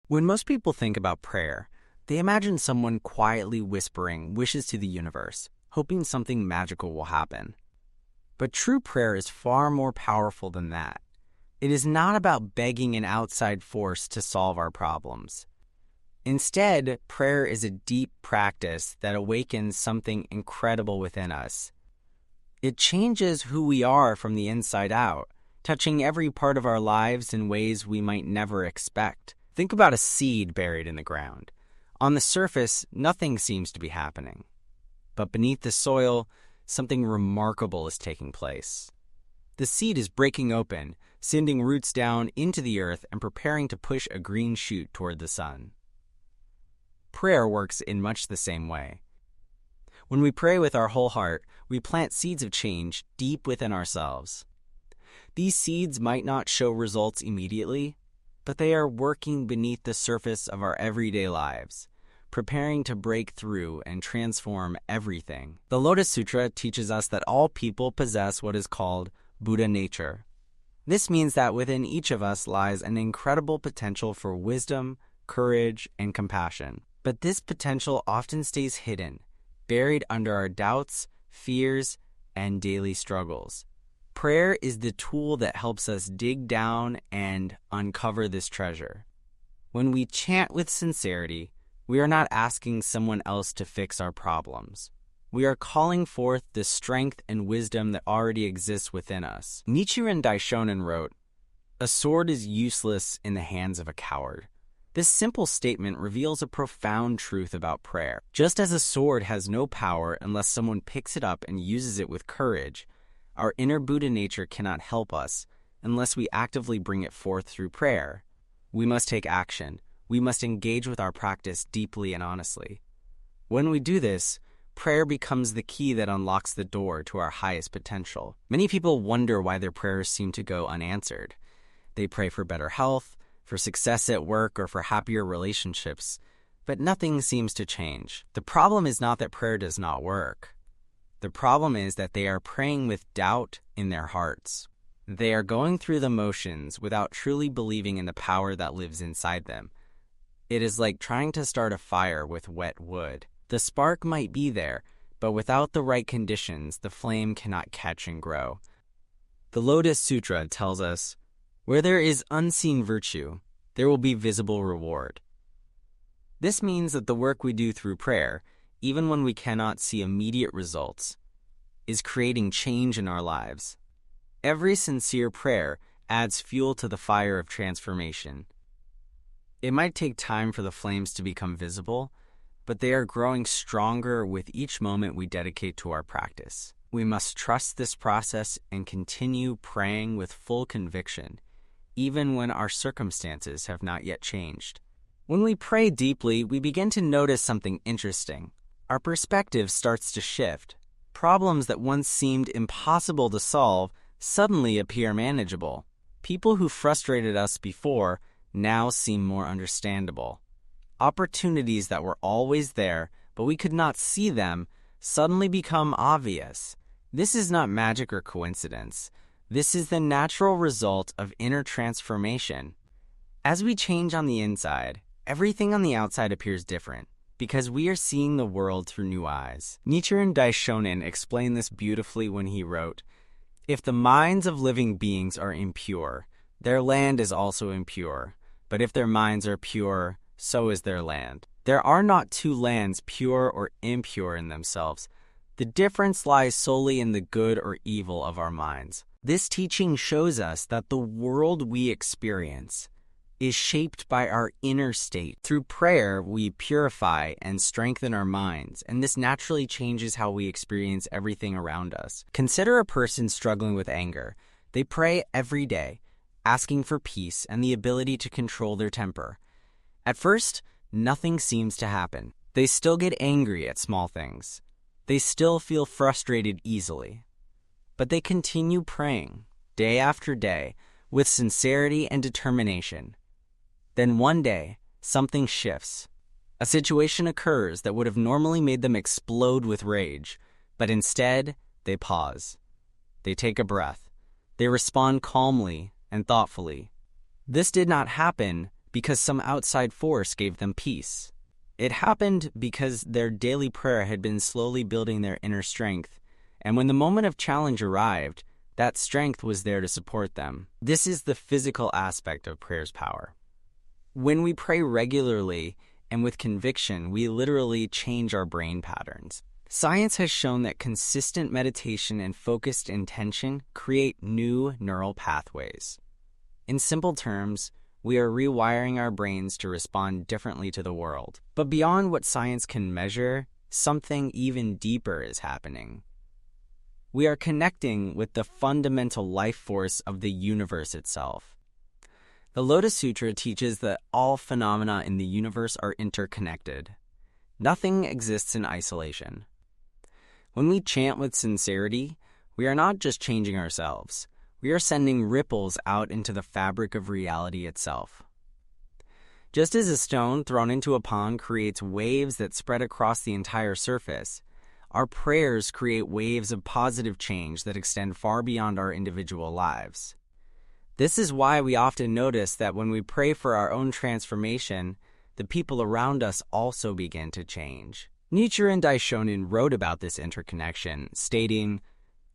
When most people think about prayer, they imagine someone quietly whispering wishes to the universe, hoping something magical will happen. But true prayer is far more powerful than that. It is not about begging an outside force to solve our problems. Instead, prayer is a deep practice that awakens something incredible within us. It changes who we are from the inside out, touching every part of our lives in ways we might never expect. Think about a seed buried in the ground. On the surface, nothing seems to be happening. But beneath the soil, something remarkable is taking place. The seed is breaking open, sending roots down into the earth and preparing to push a green shoot toward the sun. Prayer works in much the same way. When we pray with our whole heart, we plant seeds of change deep within ourselves. These seeds might not show results immediately, but they are working beneath the surface of our everyday lives, preparing to break through and transform everything. The Lotus Sutra teaches us that all people possess what is called Buddha nature. This means that within each of us lies an incredible potential for wisdom, courage, and compassion. But this potential often stays hidden, buried under our doubts, fears, and daily struggles. Prayer is the tool that helps us dig down and uncover this treasure. When we chant with sincerity, we are not asking someone else to fix our problems. We are calling forth the strength and wisdom that already exists within us. Nichiren Daishonin wrote, "A sword is useless in the hands of a coward." This simple statement reveals a profound truth about prayer. Just as a sword has no power unless someone picks it up and uses it with courage, our inner Buddha nature cannot help us unless we actively bring it forth through prayer. We must take action. We must engage with our practice deeply and honestly. When we do this, prayer becomes the key that unlocks the door to our highest potential. Many people wonder why their prayers seem to go unanswered. They pray for better health, for success at work, or for happier relationships, but nothing seems to change. The problem is not that prayer does not work. The problem is that they are praying with doubt in their hearts. They are going through the motions without truly believing in the power that lives inside them. It is like trying to start a fire with wet wood. The spark might be there, but without the right conditions, the flame cannot catch and grow. The Lotus Sutra tells us, "Where there is unseen virtue, there will be visible reward." This means that the work we do through prayer, even when we cannot see immediate results, is creating change in our lives. Every sincere prayer adds fuel to the fire of transformation. It might take time for the flames to become visible, but they are growing stronger with each moment we dedicate to our practice. We must trust this process and continue praying with full conviction, even when our circumstances have not yet changed. When we pray deeply, we begin to notice something interesting. Our perspective starts to shift. Problems that once seemed impossible to solve suddenly appear manageable. People who frustrated us before now seem more understandable. Opportunities that were always there, but we could not see them, suddenly become obvious. This is not magic or coincidence. This is the natural result of inner transformation. As we change on the inside, everything on the outside appears different, because we are seeing the world through new eyes. Nichiren Daishonin explained this beautifully when he wrote, "If the minds of living beings are impure, their land is also impure. But if their minds are pure, so is their land." There are not two lands, pure or impure in themselves. The difference lies solely in the good or evil of our minds. This teaching shows us that the world we experience is shaped by our inner state. Through prayer, we purify and strengthen our minds, and this naturally changes how we experience everything around us. Consider a person struggling with anger. They pray every day, asking for peace and the ability to control their temper. At first, nothing seems to happen. They still get angry at small things. They still feel frustrated easily. But they continue praying, day after day, with sincerity and determination. Then one day, something shifts. A situation occurs that would have normally made them explode with rage, but instead, they pause. They take a breath. They respond calmly and thoughtfully. This did not happen because some outside force gave them peace. It happened because their daily prayer had been slowly building their inner strength, and when the moment of challenge arrived, that strength was there to support them. This is the physical aspect of prayer's power. When we pray regularly and with conviction, we literally change our brain patterns. Science has shown that consistent meditation and focused intention create new neural pathways. In simple terms, we are rewiring our brains to respond differently to the world. But beyond what science can measure, something even deeper is happening. We are connecting with the fundamental life force of the universe itself. The Lotus Sutra teaches that all phenomena in the universe are interconnected. Nothing exists in isolation. When we chant with sincerity, we are not just changing ourselves. We are sending ripples out into the fabric of reality itself. Just as a stone thrown into a pond creates waves that spread across the entire surface, our prayers create waves of positive change that extend far beyond our individual lives. This is why we often notice that when we pray for our own transformation, the people around us also begin to change. Nichiren Daishonin wrote about this interconnection, stating,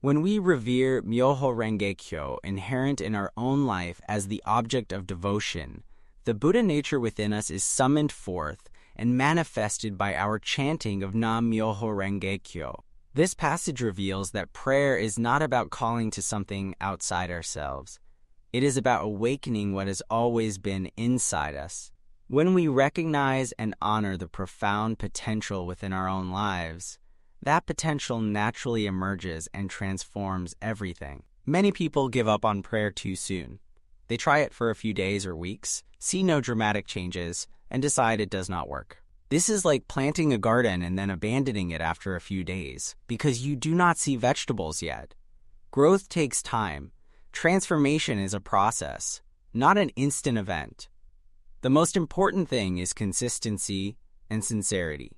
"When we revere Myoho Renge Kyo inherent in our own life as the object of devotion, the Buddha nature within us is summoned forth and manifested by our chanting of Nam Myoho Renge Kyo." This passage reveals that prayer is not about calling to something outside ourselves. It is about awakening what has always been inside us. When we recognize and honor the profound potential within our own lives, that potential naturally emerges and transforms everything. Many people give up on prayer too soon. They try it for a few days or weeks, see no dramatic changes, and decide it does not work. This is like planting a garden and then abandoning it after a few days, because you do not see vegetables yet. Growth takes time. Transformation is a process, not an instant event. The most important thing is consistency and sincerity.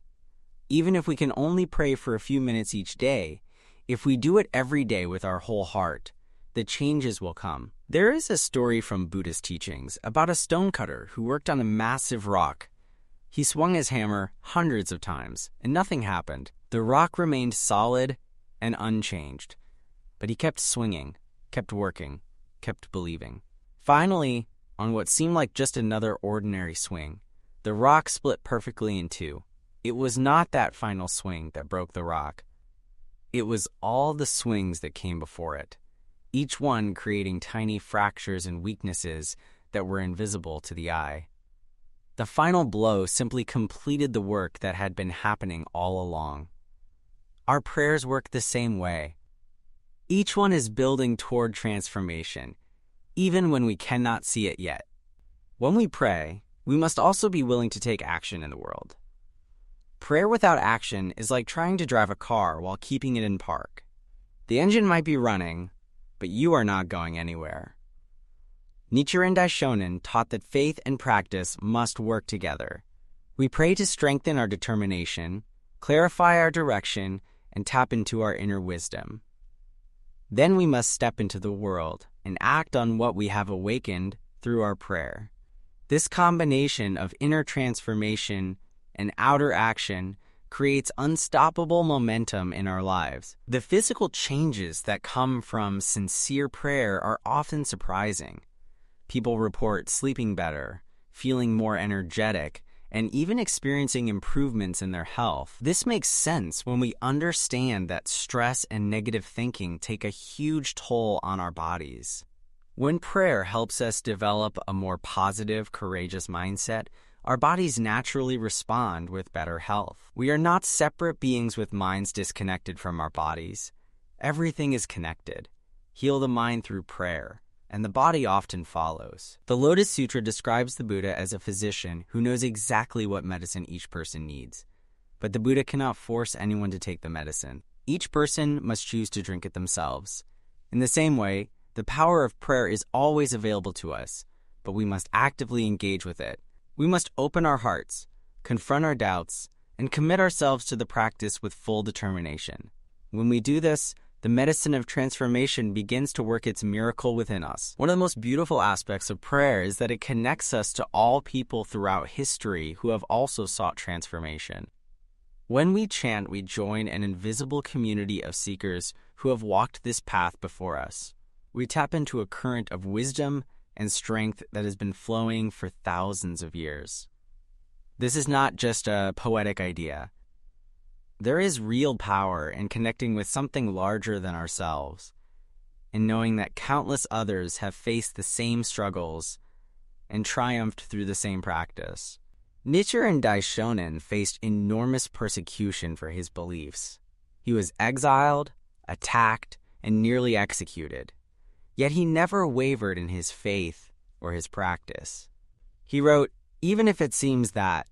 Even if we can only pray for a few minutes each day, if we do it every day with our whole heart, the changes will come. There is a story from Buddhist teachings about a stonecutter who worked on a massive rock. He swung his hammer hundreds of times, and nothing happened. The rock remained solid and unchanged. But he kept swinging, kept working, kept believing. Finally, on what seemed like just another ordinary swing, the rock split perfectly in two. It was not that final swing that broke the rock. It was all the swings that came before it, each one creating tiny fractures and weaknesses that were invisible to the eye. The final blow simply completed the work that had been happening all along. Our prayers work the same way. Each one is building toward transformation, even when we cannot see it yet. When we pray, we must also be willing to take action in the world. Prayer without action is like trying to drive a car while keeping it in park. The engine might be running, but you are not going anywhere. Nichiren Daishonin taught that faith and practice must work together. We pray to strengthen our determination, clarify our direction, and tap into our inner wisdom. Then we must step into the world and act on what we have awakened through our prayer. This combination of inner transformation and outer action creates unstoppable momentum in our lives. The physical changes that come from sincere prayer are often surprising. People report sleeping better, feeling more energetic, and even experiencing improvements in their health. This makes sense when we understand that stress and negative thinking take a huge toll on our bodies. When prayer helps us develop a more positive, courageous mindset, our bodies naturally respond with better health. We are not separate beings with minds disconnected from our bodies. Everything is connected. Heal the mind through prayer, and the body often follows. The Lotus Sutra describes the Buddha as a physician who knows exactly what medicine each person needs. But the Buddha cannot force anyone to take the medicine. Each person must choose to drink it themselves. In the same way, the power of prayer is always available to us, but we must actively engage with it. We must open our hearts, confront our doubts, and commit ourselves to the practice with full determination. When we do this, the medicine of transformation begins to work its miracle within us. One of the most beautiful aspects of prayer is that it connects us to all people throughout history who have also sought transformation. When we chant, we join an invisible community of seekers who have walked this path before us. We tap into a current of wisdom and strength that has been flowing for thousands of years. This is not just a poetic idea. There is real power in connecting with something larger than ourselves, in knowing that countless others have faced the same struggles and triumphed through the same practice. Nichiren Daishonin faced enormous persecution for his beliefs. He was exiled, attacked, and nearly executed. Yet he never wavered in his faith or his practice. He wrote, "Even if it seems that,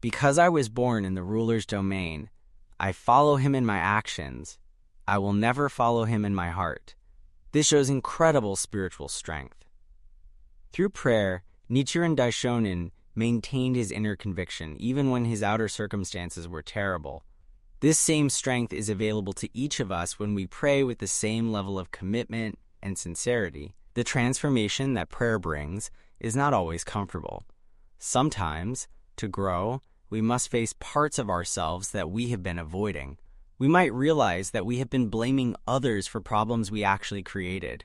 because I was born in the ruler's domain, I follow him in my actions, I will never follow him in my heart." This shows incredible spiritual strength. Through prayer, Nichiren Daishonin maintained his inner conviction even when his outer circumstances were terrible. This same strength is available to each of us when we pray with the same level of commitment and sincerity. The transformation that prayer brings is not always comfortable. Sometimes, to grow, we must face parts of ourselves that we have been avoiding. We might realize that we have been blaming others for problems we actually created.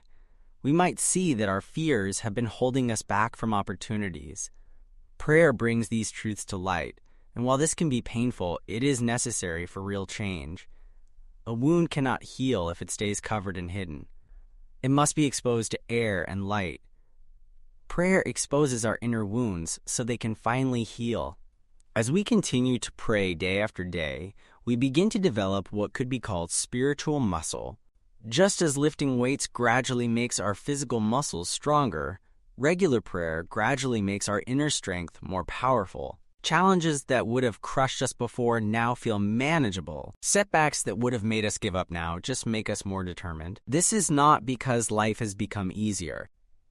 We might see that our fears have been holding us back from opportunities. Prayer brings these truths to light, and while this can be painful, it is necessary for real change. A wound cannot heal if it stays covered and hidden. It must be exposed to air and light. Prayer exposes our inner wounds so they can finally heal. As we continue to pray day after day, we begin to develop what could be called spiritual muscle. Just as lifting weights gradually makes our physical muscles stronger, regular prayer gradually makes our inner strength more powerful. Challenges that would have crushed us before now feel manageable. Setbacks that would have made us give up now just make us more determined. This is not because life has become easier.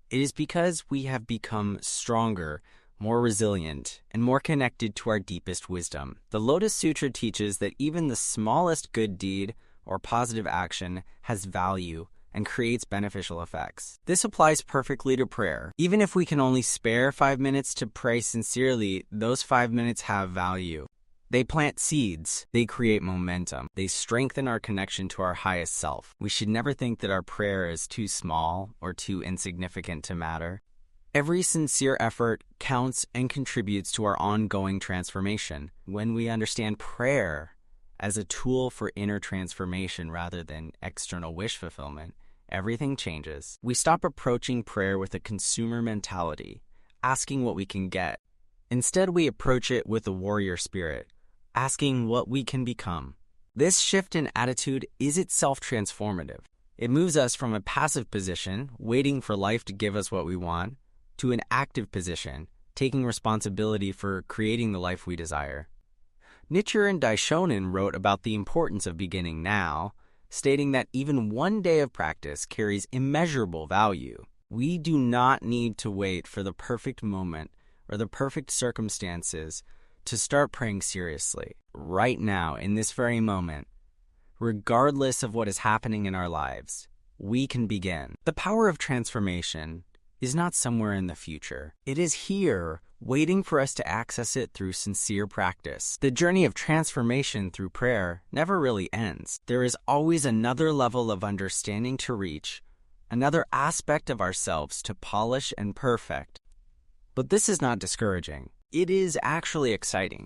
It is because we have become stronger, more resilient, and more connected to our deepest wisdom. The Lotus Sutra teaches that even the smallest good deed or positive action has value and creates beneficial effects. This applies perfectly to prayer. Even if we can only spare 5 minutes to pray sincerely, those 5 minutes have value. They plant seeds, they create momentum, they strengthen our connection to our highest self. We should never think that our prayer is too small or too insignificant to matter. Every sincere effort counts and contributes to our ongoing transformation. When we understand prayer as a tool for inner transformation rather than external wish fulfillment, everything changes. We stop approaching prayer with a consumer mentality, asking what we can get. Instead, we approach it with a warrior spirit, asking what we can become. This shift in attitude is itself transformative. It moves us from a passive position, waiting for life to give us what we want, to an active position, taking responsibility for creating the life we desire. Nichiren Daishonin wrote about the importance of beginning now, stating that even one day of practice carries immeasurable value. We do not need to wait for the perfect moment or the perfect circumstances to start praying seriously. Right now, in this very moment, regardless of what is happening in our lives, we can begin. The power of transformation is not somewhere in the future. It is here, waiting for us to access it through sincere practice. The journey of transformation through prayer never really ends. There is always another level of understanding to reach, another aspect of ourselves to polish and perfect. But this is not discouraging. It is actually exciting.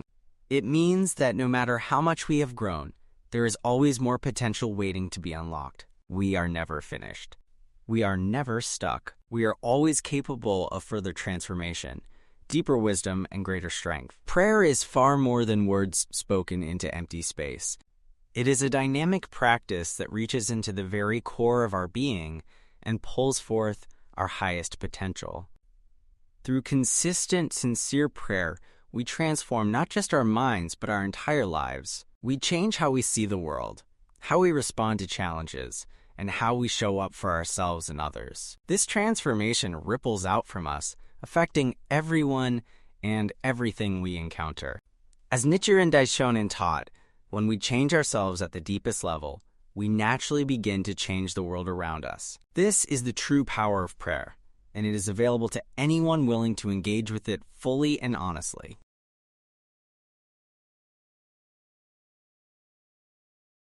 It means that no matter how much we have grown, there is always more potential waiting to be unlocked. We are never finished. We are never stuck. We are always capable of further transformation, deeper wisdom, and greater strength. Prayer is far more than words spoken into empty space. It is a dynamic practice that reaches into the very core of our being and pulls forth our highest potential. Through consistent, sincere prayer, we transform not just our minds, but our entire lives. We change how we see the world, how we respond to challenges, and how we show up for ourselves and others. This transformation ripples out from us, affecting everyone and everything we encounter. As Nichiren Daishonin taught, when we change ourselves at the deepest level, we naturally begin to change the world around us. This is the true power of prayer, and it is available to anyone willing to engage with it fully and honestly.